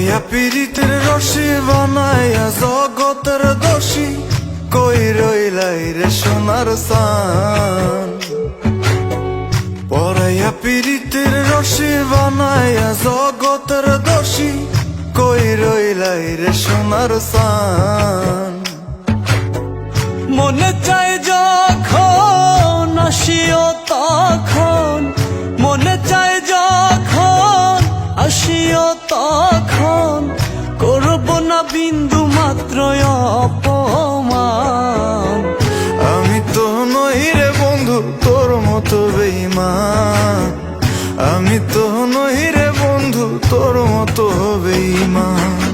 পরাইয়া পীড়িতের রশি বানাইয়া জগতের দোষী কই রইলাই রে সোনার সান। পরাইয়া পীড়িতের রশি বানাইয়া জগতের দোষী কই রইলাই রে সোনার সান। মনে চায় যখন আসিও তখন, মনে চায় যখন আসিও তখন, করব না বিন্দু মাত্র অপমান। আমি তো নই রে বন্ধু তোর মতো বেঈমান, আমি তো নই রে বন্ধু তোর মতো বেঈমান।